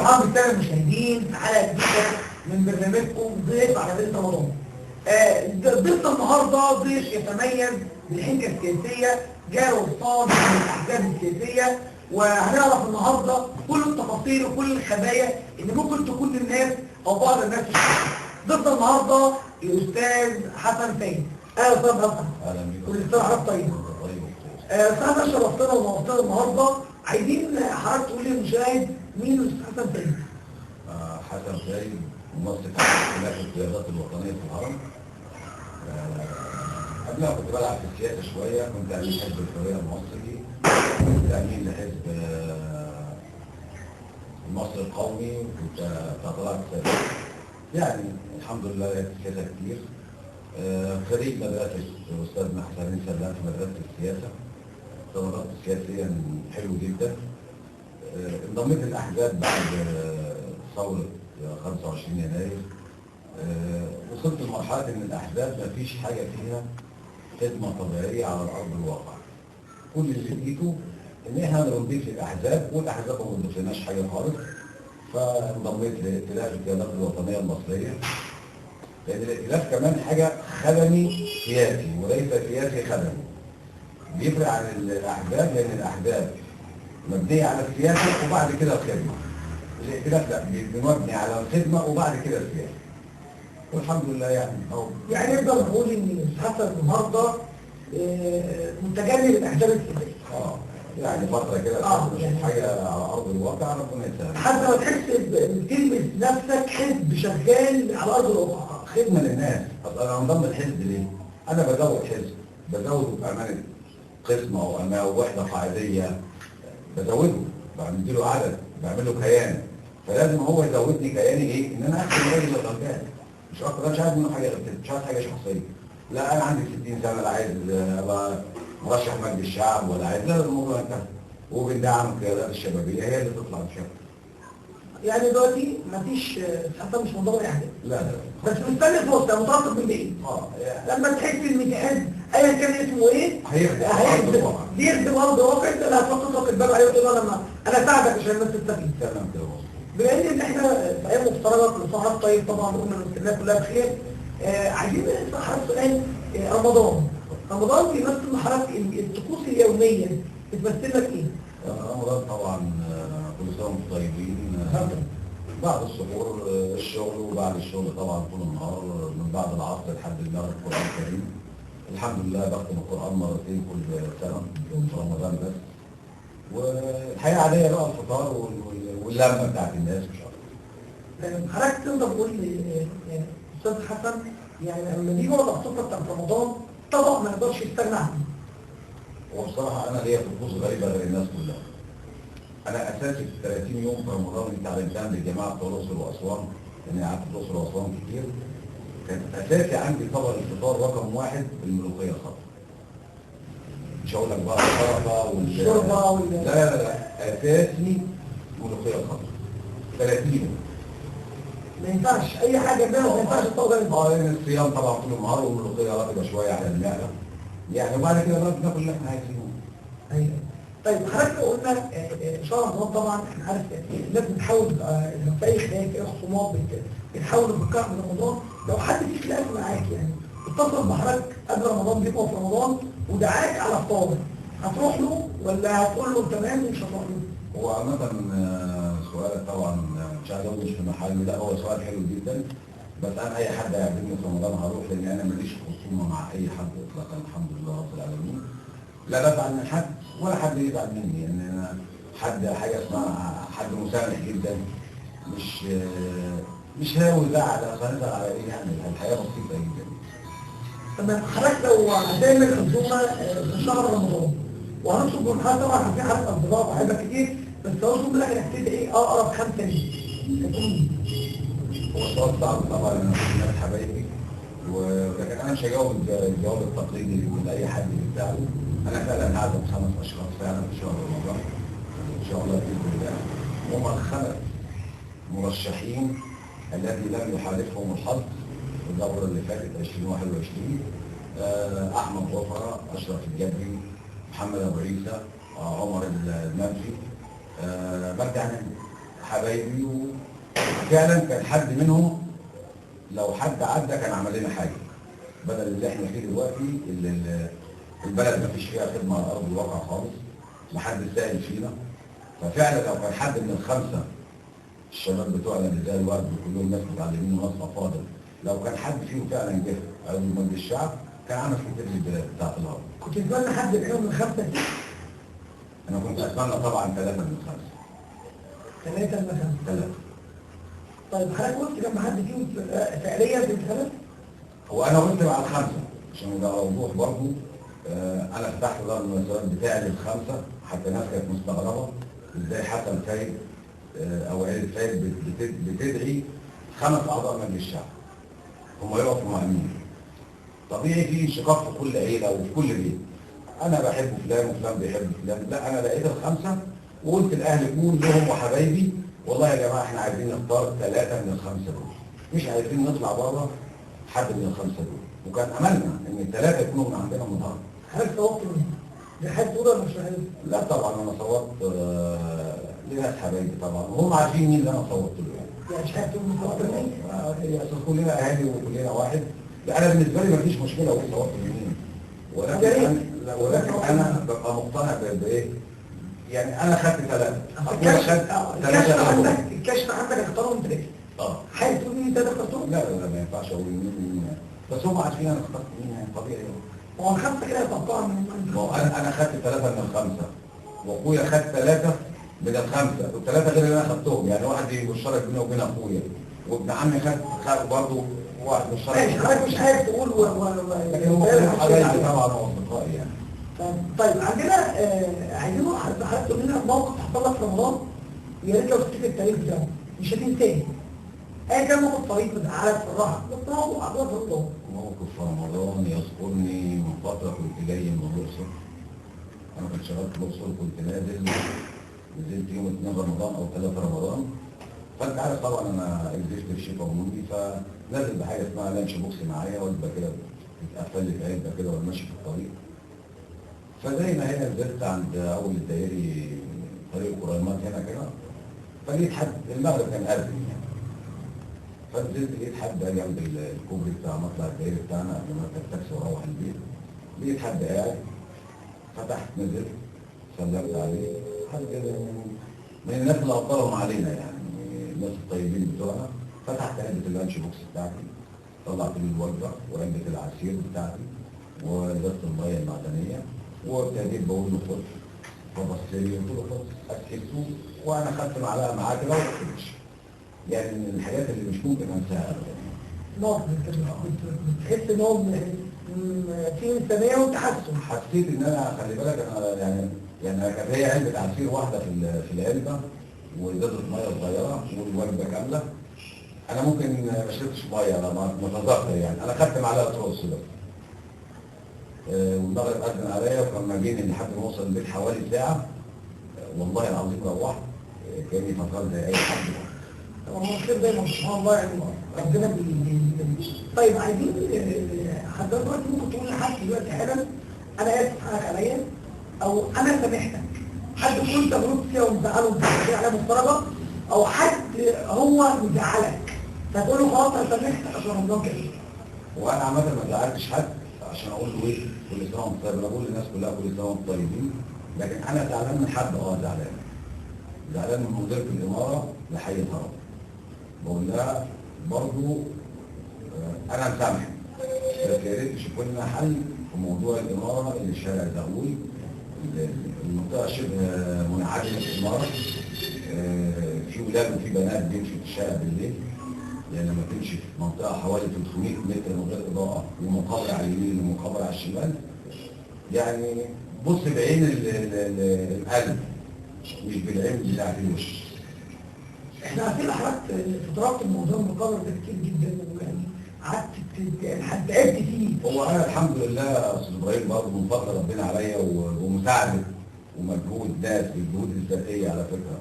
مرحبا بالساده المشاهدين في حلقه جديده من برنامجكم ضيف على بيت رمضان. ضيفنا النهارده ضيف يتميز بالحنكه السياسيه، جاء وصاد من الاحزاب السياسيه، وهنعرف النهارده كل التفاصيل وكل الخبايا اللي ممكن تكون للناس او بعض الناس في الشارع. ضيفنا النهارده الاستاذ حسن سيد. اهلا وسهلا حسن. اهلا بيك. والاستاذ حسن طيب. استاذ شرفتنا ونورتنا النهارده. عايزين حضرتك تقول للمشاهد مين الاستاذ حسن سيد؟ حسن سيد ممثل في اختلاف القيادات الوطنيه في الهرم. قبلها كنت بلعب في السياسه شويه، كنت امين حزب الحريه المصري، كنت امين لحزب المصري القومي، كنت طلعت يعني الحمد لله لعبت السياسه كتير. خريج مدرسه استاذنا حسن سلام في مدرسه السياسه، اشتغلت سياسيا حلو جدا. انضميت الاحزاب بعد ثوره 25 يناير. وصلت لمرحله ان الاحزاب ما فيش حاجه فيها خدمه طبيعيه على الارض الواقع. كل اللي لقيته ان احنا نضيف الاحزاب، والاحزاب ما بتضيفلناش حاجه خالص. فانضميت لائتلاف القيادات الوطنيه المصريه، لان الائتلاف كمان حاجه خدمي سياسي وليس سياسي خدمي. بيفرق عن الاحزاب، لان الاحزاب مبنيه على السياسه وبعد كده الخدمه. الائتلاف لا، بنبني على الخدمه وبعد كده السياسه. والحمد لله يعني نقدر نقول ان حسن النهارده متجنب الاحزاب السياسيه. يعني فتره كده يعني حاجه على ارض الواقع ربنا يسهل. حتى لو تحس بتلمس نفسك حزب شغال على ارض الواقع. خدمه للناس. اصل انا انضم الحزب ليه؟ انا بزود حزب، بزوده بامانه قسم او وحده قاعديه، بزوده، بعمل له عدد، بعمل له كيان. فلازم هو يزودني كياني ايه؟ ان انا احسن الراجل الغلبان. مش اكتر. انا مش عايز منه حاجه غير كده، مش عايز حاجه شخصيه. لا انا عندي 60 سنه، لا عايز ابقى مرشح مجلس الشعب ولا عايز، لا الموضوع انتهى. وبندعم القيادات الشبابيه هي اللي تطلع بشكل. يعني دلوقتي مفيش حتى مش منضم اي حاجه. لا بس مستني فرصه مترقب من بعيد. لما تحس ان حزب ايا كان اسمه ايه بيخدم ارض الواقع، انت اللي هتروح تطرق الباب عليه وتقول له انا اساعدك عشان الناس تستفيد. تمام كده. بما ان احنا في ايام مفترضه كل سنه طيب، طبعا رغم ان الناس كلها بخير. عايزين نسال حضرتك سؤال. رمضان بيمثل لحضرتك الطقوس اليوميه بتمثل لك ايه؟ رمضان طبعا كل سنه وانتم طيبين. بعد السحور الشغل، وبعد الشغل طبعا طول النهار من بعد العصر لحد المغرب القران الكريم. الحمد لله بختم القران مرتين كل سنه في رمضان بس. والحياه عاديه بقى، الفطار واللمه بتاعت الناس مش اكتر. حضرتك تقدر تقول يعني استاذ حسن، يعني لما نيجي على الخطه بتاعت رمضان طبعا ما نقدرش نستغنى عنها. وبصراحه انا ليا طقوس غريبه غير الناس كلها. انا اساسي في 30 يوم في رمضان اللي اتعلمتها من الجماعه بتوع الاقصر واسوان، لاني قعدت في الاقصر واسوان كتير. كان اساسي عندي طبق الفطار رقم 1 الملوخيه الخضراء. مش هقول لك بقى السلطه والشوربه لا اساسي ملوخيه الخضراء 30 يوم. ما ينفعش اي حاجه منها، ما ينفعش الطبق ده. لان الصيام طبعا طول النهار، والملوخيه رطبه شويه على المعده يعني، وبعد كده بقى بناكل اللي احنا عايزينه. ايوه. طيب حضرتك قلنا شهر رمضان طبعا احنا عارف الناس بتحاول لو في اي خلاف اي خصومات بتحاول تبقى من رمضان. لو حد في خلاف معاك يعني اتصل بحضرتك قبل رمضان بيبقى في رمضان ودعاك على فطار، هتروح له ولا هتقول له تمام ومش هتروح له؟ هو عامة سؤالك طبعا مش عايز اقول مش في محله، لا هو سؤال حلو جدا. بس انا اي حد هيقابلني في رمضان هروح، لان انا ماليش خصومه مع اي حد اطلاقا الحمد لله رب العالمين. لا بزعل من حد ولا حد يزعل مني، يعني انا حاجه اسمها حد مسامح جدا، مش هاوي زعل. اصل هنزعل على ايه يعني؟ الحياه بسيطه جدا. تمام. حضرتك لو هتعمل عزومه في شهر رمضان وهنطلب من حضرتك، طبعا في حد اصدقاء وحاجات كتير، بس هنطلب منك انك تدعي اقرب 5 ليك. هو السؤال صعب طبعا، انا في ناس حبايبي، ولكن انا مش هجاوب الجواب التقليدي اللي بيقول اي حد بتاعه. انا فعلا هعزم 5 اشخاص فعلا في شهر رمضان ان شاء الله باذن الله. هم ال5 مرشحين الذي لم يحالفهم الحظ في الدوره اللي فاتت 2021. احمد ظفر، اشرف الجبري، محمد ابو عيسى، عمر المنفي. برجع حبايبي، وفعلا كان حد منهم لو حد عدى كان عمل لنا حاجه، بدل اللي احنا فيه دلوقتي اللي البلد ما فيش فيها خدمه على ارض الواقع خالص، محدش سائل فينا. ففعلا لو كان حد من الخمسه الشباب بتوعنا اللي زي الورد وكلهم ناس متعلمين وناس افاضل، لو كان حد فيهم فعلا جه عضو مجلس الشعب كان عمل كتير للبلاد بتاعت الارض. كنت تتمنى حد منهم من الخمسه دي؟ انا كنت اتمنى طبعا 3 من 5. 3 من 5. 3. طيب حضرتك قلت كم حد فيهم فعليا في الانتخابات؟ هو انا قلت مع ال5 عشان يبقى موضوع برضه. انا فتحت دار المناسبات بتاعي لل5، حتى الناس كانت مستغربه ازاي حسن فايد او عيله فايد بتدعي 5 اعضاء مجلس الشعب هم يقفوا مع مين؟ طبيعي في انشقاق في كل عيله وفي كل بيت. انا بحب فلان وفلان بيحب فلان، لا انا لقيت ال5 وقلت الاهل كلهم وحبايبي والله يا جماعه احنا عايزين نختار 3 من ال5 دول، مش عايزين نطلع بره حد من ال5 دول، وكان املنا ان ال3 يكونوا من عندنا من الارض. حضرتك صوتت مين؟ لحد تقول ولا مش لحد؟ لا طبعا انا صوتت لناس حبايبي طبعا، وهم عارفين مين اللي انا صوتت له يعني مش حد تقول من صوتت مين؟ هي اساس كلنا اهالي وكلنا واحد. لا انا بالنسبه لي مفيش مشكله اقول صوتت لمين، ولكن انا ببقى مقتنع بايه؟ يعني انا خدت 3. الكشف عندك اختارهم 3. حابب تقول مين انت اخترتهم؟ لا ما ينفعش اقول مين، بس هم عارفين انا اخترت مين، يعني طبيعي. هو ال5 كده يتوقعوا من انا خدت 3 من ال5 واخويا خد 3 من ال5، وال3 غير اللي انا خدتهم، يعني واحد مشترك بيني وبين اخويا، وابن عمي خد برضه واحد مشترك. ماشي حضرتك مش عايز تقول لكن هم حبايبي طبعا واصدقائي يعني. طيب عندنا عايزين حضرتك تقول لنا موقف حصل لك في رمضان يا ريت لو تفتكر التاريخ بتاعه مش هتنساه. ايه كان موقف طريف مزعلك في الراحه؟ بس هو اخبار الرمضان. موقف في رمضان يذكرني من فتره كنت جاي من الاقصر. انا كنت شغال في الاقصر، كنت نزلت يوم 2 رمضان او 3 رمضان. فانت عارف طبعا انا اكزيست في شيء قانوني، فنازل بحاجه اسمها لانش بوكس معايا، وجبه كده بتتقفل لي في علبه كده وانا ماشي في الطريق. فزي ما هنا نزلت عند اول الدائري طريق القريمات هنا كده، فلقيت حد المغرب كان قبل يعني، فنزلت لقيت حد جنب الكوبري بتاع مطلع الدائري بتاعنا قبل ما اركب تاكسي واروح البيت. لقيت حد قاعد، فتحت نزلت سلمت عليه، حد كده من الناس اللي ابطلهم علينا يعني، الناس الطيبين بتوعنا. فتحت علبه اللانش بوكس بتاعتي، طلعت لي الوجبه وعلبه العصير بتاعتي وازازه الميه المعدنيه، وابتديت بقول له خد. فبص لي قلت له خد اكلته، وانا خدت معلقه معاه كده وما يعني من الحاجات اللي مش ممكن انساها ابدا. نوع بتحس ان هو في انسانيه وتحسن. حسيت ان انا خلي بالك انا يعني كانت هي علبه عصير واحده في العلبه وازازه ميه صغيره والوجبه كامله. انا ممكن ما شربتش ميه، انا ما اتذكر يعني، انا خدت معلقه رز بس. والمغرب اذن عليا، وكان ماجيني لحد ما اوصل البيت حوالي ساعه. والله العظيم روحت كاني فكرت زي اي حد. هو الخير دايما سبحان الله يعني ربنا طيب عايزين حضرتك دلوقتي ممكن تقول لحد دلوقتي حالا انا اسف حقك عليا او انا سامحتك، حد كنت غلطت فيها ومزعله ومزعل عليها مفترضه، او حد هو مزعلك فتقول له خلاص انا سامحتك عشان رمضان كريم. وانا عامه ما زعلتش حد عشان اقول له ايه كل سنه وانت طيب، انا بقول للناس كلها كل سنه وانتم طيبين، لكن انا زعلان من حد، زعلان من مديرة الاماره لحي الهرم. بقول لها برضه انا مسامحك، بس يا ريت تشوفوا لنا حل في موضوع الاماره اللي شارع زغلول، المنطقه شبه منعدمه الاماره، في ولاد وفي بنات بيمشوا في الشارع بالليل، يعني لما تمشي في منطقه حوالي 300 متر من غير اضاءه ومقابر على اليمين ومقابر على الشمال، يعني بص بعين القلب مش بالعين بتاعت الوش. احنا عارفين حضرتك فترات الموضوع المقابر ده كتير جدا، ويعني قعدت تعبت فيه. هو انا الحمد لله يا استاذ ابراهيم برضه من فضل ربنا عليا ومساعده ومجهود ناس بالجهود الذاتيه على فكره.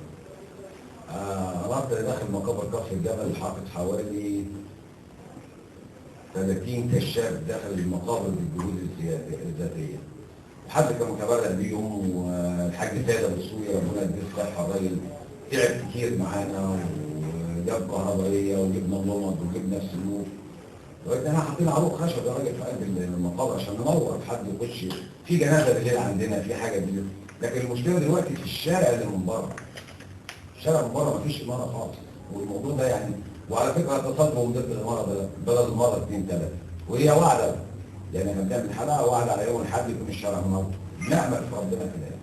رحت داخل مقابر كفر الجبل، حاطط حوالي 30 كشاف داخل المقابر بالجهود الذاتيه. وحد كان متبرع بيهم، والحاج سيد ابو السوري ربنا يديه الصحه، الراجل تعب كتير معانا وجاب كهربائيه وجبنا لمض وجبنا سلوك. دلوقتي احنا حاطين عروق خشب يا راجل في قلب المقابر عشان ننور حد يخش في جنازه بالليل عندنا في حاجه بالليل. لكن المشكله دلوقتي في الشارع اللي من بره. الشارع من بره مفيش اماره خالص، والموضوع ده يعني وعلى فكره تصدموا ضد الاماره ده بدل المره 2 3 وهي وعده يعني احنا بنعمل حلقه وعد على يوم الاحد يكون الشارع منور. نعمل في ربنا كده.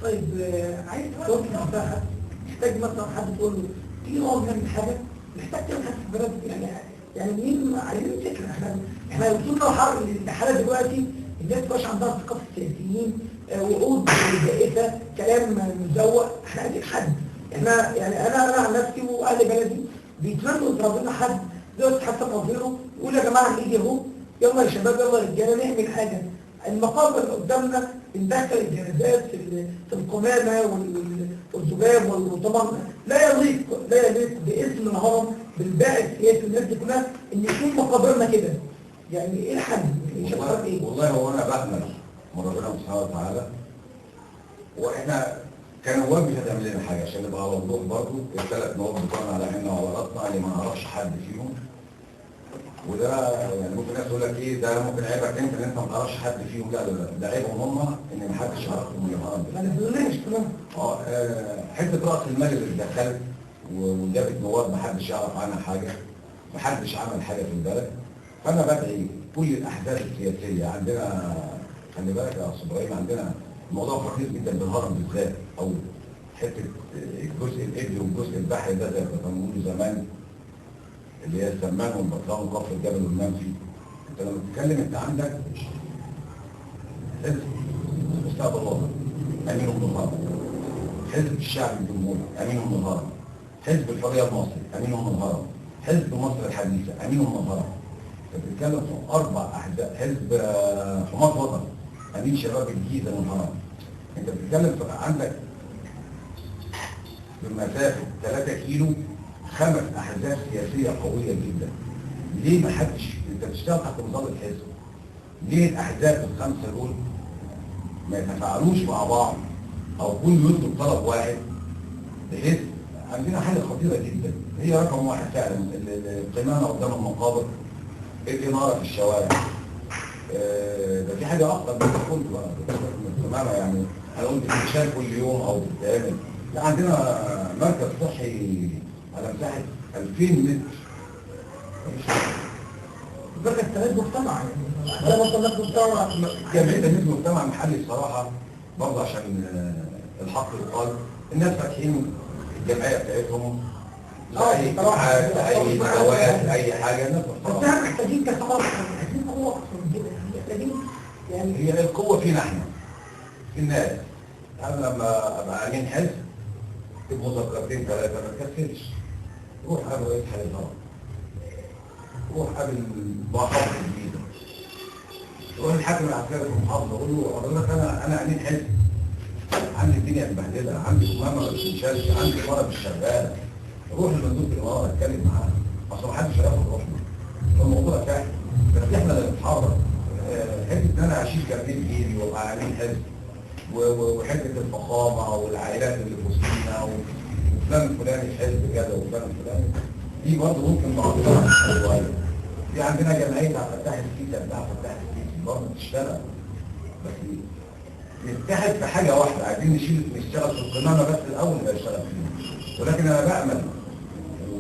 طيب عايز تقول مساحه محتاج مثلا حد تقول له تيجي نقعد نعمل حاجه، محتاج تعمل حاجه في البلد يعني مين عايزين فكره. احنا وصلنا لحاله دلوقتي الناس مبقاش عندها ثقه في السياسيين، وعود زائفه، كلام مزوق. احنا عايزين حد. احنا يعني انا عن نفسي واهل بلدي بيتمنوا يضرب لنا حد دلوقتي حسب مصيره يقول يا جماعه الايدي اهو، يلا يا شباب يلا يا رجاله نعمل حاجه. المقابر اللي قدامنا بندخل الجنازات في القمامه والذباب وطبعا لا يليق باسم الهرم بالباقي السياسي والناس دي كلها ان يكون مقابرنا كده. يعني ايه الحل؟ والله هو انا بأمل من ربنا سبحانه وتعالى، واحنا كنواب مش هتعمل لنا حاجه عشان نبقى على وضوح برضه. ال3 نواب بتوعنا على عيننا وعلى راسنا اللي ما نعرفش حد فيهم، وده يعني ممكن الناس تقول لك ايه ده ممكن عيبك انت ان انت ما تعرفش حد فيهم. لا ده عيبهم هم ان ما حدش يعرفهم من الهرم ده. ما نزلناش كمان. حته راس المال اللي دخلت وجابت نواب ما حدش يعرف عنها حاجه، ما حدش عمل حاجه في البلد. فانا بدعي كل الاحزاب السياسيه عندنا، خلي بالك يا استاذ ابراهيم، عندنا الموضوع خطير جدا بالهرم بالذات، او حته الجزء الابلي والجزء البحري ده زي ما كانوا بيقولوا زمان اللي هي السمان والبطران وكفر الجبل والمنفي. انت لما بتتكلم انت عندك حزب مستقبل الوطن امينه من الهرم، حزب الشعب الجمهوري امينه من الهرم، حزب الحريه المصري امينه من الهرم، حزب مصر الحديثه امينه من الهرم. انت بتتكلم في 4 احزاب. حزب حماة وطن امين شباب الجيزه من الهرم. انت بتتكلم في عندك بمسافه 3 كيلو 5 احزاب سياسيه قويه جدا. ليه ما حدش انت بتشتغل تحت نظام الحزب؟ ليه الاحزاب ال5 دول ما يتفاعلوش مع بعض او كل يطلب طلب واحد؟ بحيث عندنا حاجه خطيره جدا هي رقم 1 فعلا القمامه قدام المقابر، الاناره في الشوارع. ده في حاجه اكتر من كل بقى القمامه. يعني انا قلت بتتشال كل يوم او بتتعمل. لا عندنا مركز صحي على مساحه 2000 متر. مركز تنميه مجتمع يعني ولا تنميه مجتمع؟ جمعيه تنميه مجتمع محلي الصراحه برضه عشان الحق يقال. الناس فاتحين الجمعيه بتاعتهم اي ابعاد اي ندوات اي حاجه. الناس بس احنا محتاجين كثقافه، محتاجين قوه اكثر من كده. محتاجين يعني هي القوه فينا احنا في الناس. انا لما ابقى امين حزب تبقى مذكرتين 3 ما تكسلش. روح قابل رئيس حي الهرم، روح قابل محافظ الجيزه، روح الحاكم العسكري في المحافظه قول له حضرتك انا امين حزب، عندي الدنيا مبهدله، عندي امامه ما بتنشالش، عندي اماره مش شغاله. روح لمندوب الاماره اتكلم معاه، اصل ما حدش هياخد روحنا. الموضوع سهل بس احنا اللي بنتحرك. حته ان انا اشيل كارنيه بايدي وابقى امين حزب وحته الفخامه والعائلات اللي في وسطينا وفلان الفلاني حزب كذا وفلان الفلاني دي برضه ممكن معضله شويه. في عندنا جمعيه عبد الفتاح السيسي بتاع فتاح السيسي برضه بتشتغل، بس نتحد في حاجه واحده. عايزين نشتغل في القمامه بس الاول ما يشتغل فيه. ولكن انا بامل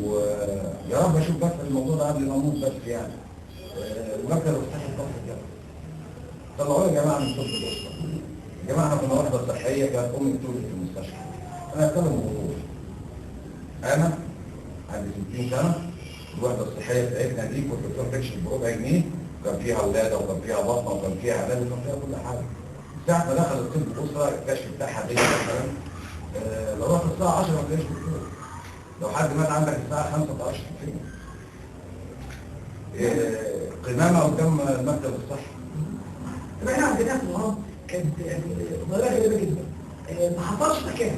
ويا رب اشوف بس الموضوع ده قبل ما اموت بس يعني. ونبدا نفتح الضغط كده. طلعوا يا جماعه من طب الاسره. يا جماعه احنا كنا وحده صحيه كانت امي بتولد في المستشفى. انا هتكلم بوضوح. انا عندي 60 سنه، الوحده الصحيه بتاعتنا دي كنت بتروح تكشف بربع جنيه، وكان فيها ولاده وكان فيها بطنه وكان فيها علاج وكان فيها كل حاجه. ساعه ما دخل الطب الاسره الكشف بتاعها دي مثلا لو رحت الساعه 10 ما تلاقيش دكتور. لو حد مات عندك الساعه 5 ما تعرفش تكتبه. قمامه قدام المكتب الصحي. طب احنا عندنا في الهرم كانت يعني ظاهره غريبه جدا. ما حصلش مكان.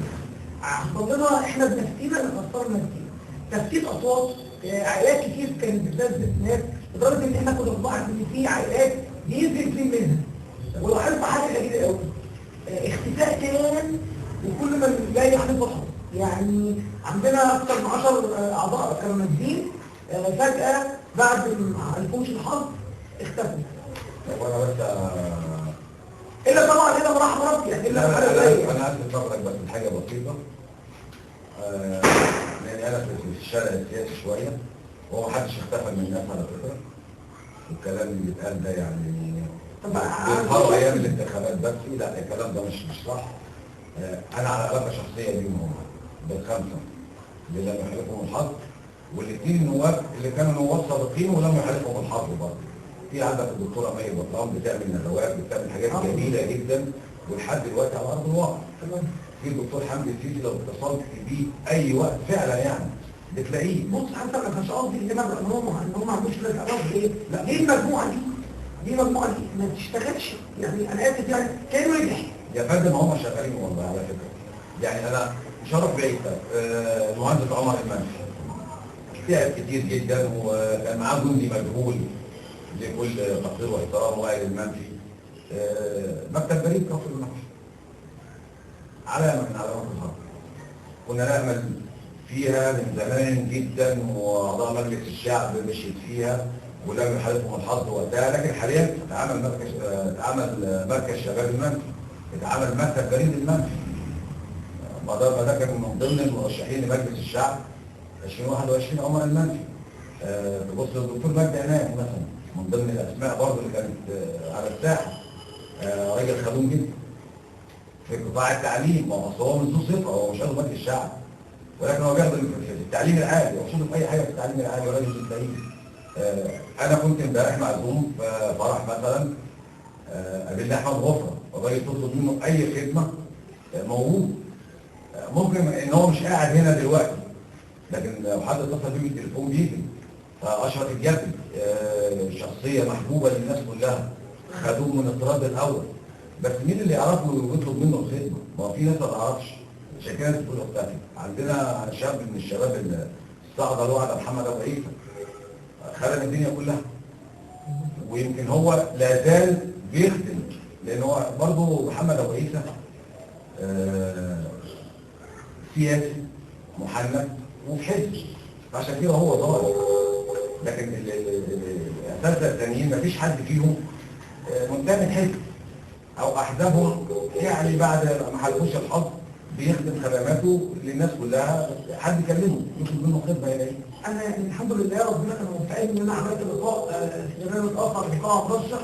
حصل لنا احنا بنفسينا اللي خسرنا نفسينا. تفتيت اصوات، عائلات كتير كانت بتلبس ناس لدرجه ان احنا كنا بنلاحظ ان في عائلات بينزل فين منها. ولاحظت حاجه غريبه قوي. اختفاء تام وكل ما جاي يحضر يعني عندنا اكثر من 10 اعضاء كانوا نازلين فجاه بعد ما الفوش الحظ اختفوا. وانا بس الا طبعا الا رحم ربي يعني الا حاجه قليله. انا عايز اتفرج بس بحاجه بسيطه. لان انا في الشارع السياسي شويه، وهو محدش اختفى من الناس على فكره. والكلام اللي بيتقال ده يعني بيظهروا ايام الانتخابات بس. لا الكلام ده مش صح. انا على علاقه شخصيه بيهم هم بالخمسه اللي لم يحالفهم الحظ، والاثنين النواب اللي كانوا نواب سابقين ولم يحالفهم الحظ برضه. في عندك الدكتوره مي بطلان بتعمل ندوات، بتعمل حاجات جميله جدا ولحد دلوقتي على ارض الواقع. في الدكتور حمدي السيسي لو اتصلت بيه اي وقت فعلا يعني بتلاقيه. بص حتى ما كانش قصدي ان هم ما عندوش لك قصدي ايه؟ لا ليه المجموعه دي المجموعه دي ما بتشتغلش يعني. انا اسف يعني كانوا ينجح يا فندم هم شغالين والله على فكره. يعني انا مش هروح بعيد. المهندس عمر المنفي تعب كتير جدا وكان معاه جندي مجهول لكل تقدير واحترام وائل المنفي. مكتب بريد كفر المنفي علامه من علامات الحرب كنا نامل فيها من زمان جدا، واعضاء مجلس الشعب مشيت فيها ولم يحالفهم الحظ وقتها. لكن حاليا اتعمل مركز شباب المنفي، اتعمل مكتب بريد المنفي. ده كان من ضمن المرشحين لمجلس الشعب 2021 عمر المنفي. تبص للدكتور مجدي عناد مثلا من ضمن الاسماء برضه اللي كانت على الساحه. راجل خدوم جدا في قطاع التعليم. ما هو من ذو صفه، هو مش عضو مجلس الشعب ولكن هو بيخدم في التعليم العالي، وخصوصا في اي حاجه في التعليم العالي وراجل بتلاقيه. انا كنت امبارح معزوم في فرح مثلا، قابلني احمد غفره والراجل تطلب منه اي خدمه موجود. ممكن ان هو مش قاعد هنا دلوقتي، لكن لو حد اتصل بيه بالتليفون بيجي. اشرف الجبري شخصيه محبوبه للناس كلها، خدوه من الطراز الاول. بس مين اللي يعرفه ويطلب منه الخدمه؟ ما هو في ناس ما تعرفش، عشان كده بتقول اختفي. عندنا شاب من الشباب اللي استعرضوا على محمد ابو عيسى خدم الدنيا كلها، ويمكن هو لا زال بيخدم. لان هو برضه محمد ابو عيسى سياسي محنك وفي حزب، عشان كده هو ظاهر. لكن الاساتذه الثانيين مفيش حد فيهم منتمي لحزب او احزابهم. يعني بعد ما حلفوش الحظ بيخدم خدماته للناس كلها. حد يكلمه يطلب منه خدمه يلاقيه. انا يعني الحمد لله ربنا كان موفقني ان انا عملت لقاء في برنامج اخر لقاء مرشح.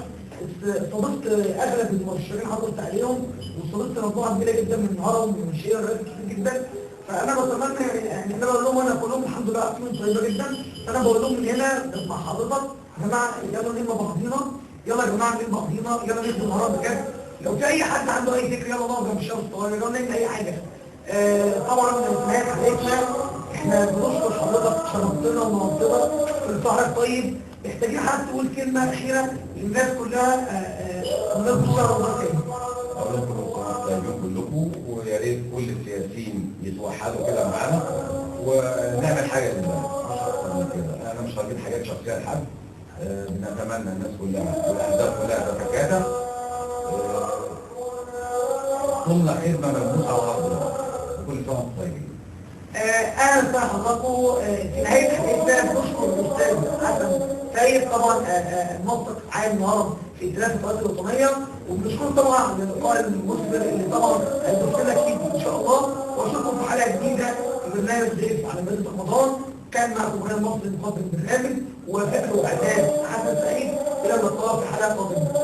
استضفت اغلب المرشحين حضرت عليهم، واستضفت مجموعه كبيره جدا من الهرم ومن الشيعة وناس كتير جدا. فانا بتمنى يعني انا بقول لهم، انا بقول لهم الحمد لله عقلهم طيبه جدا. فانا بقول لهم من هنا مع حضرتك يا جماعه يلا نلم بعضينا، يلا يا جماعه نلم بعضينا، يلا نخدم الهرم بجد. لو في اي حد عنده اي فكره يلا نقف جنب الشباب الصغير، يلا نعمل اي حاجه. طبعا في نهايه حلقتنا احنا بنشكر حضرتك، شرفتنا ونورتنا، كل سهرك طيب. محتاجين حد تقول كلمه اخيره للناس كلها الناس بتشرف الله تاني. اقول لكم طيبين كلكم، ويا ريت كل السياسيين يتوحدوا كده معانا ونعمل حاجه للبلد. مش اكتر من كده. انا مش هجيب حاجات شخصيه لحد. بنتمنى الناس كلها والاحزاب كلها تتكاتف. ضمن خدمه ملموسه على ارض الواقع. وكل سنه وانتم طيبين. اهلا وسهلا حضراتكم. في نهايه حلقتنا بنشكر الاستاذ حسن سيد طبعا منطق عام الهرم في ائتلاف القوات الوطنيه، وبنشكر طبعا اللقاء المثمر اللي طبعا هيضيف لنا كتير ان شاء الله. واشوفكم في حلقه جديده في برنامج ضيف على مدينه رمضان. كان معكم غير مصري مقدم البرنامج، وفكر واعداد حسن سعيد. الى اللقاء في حلقه قادمه.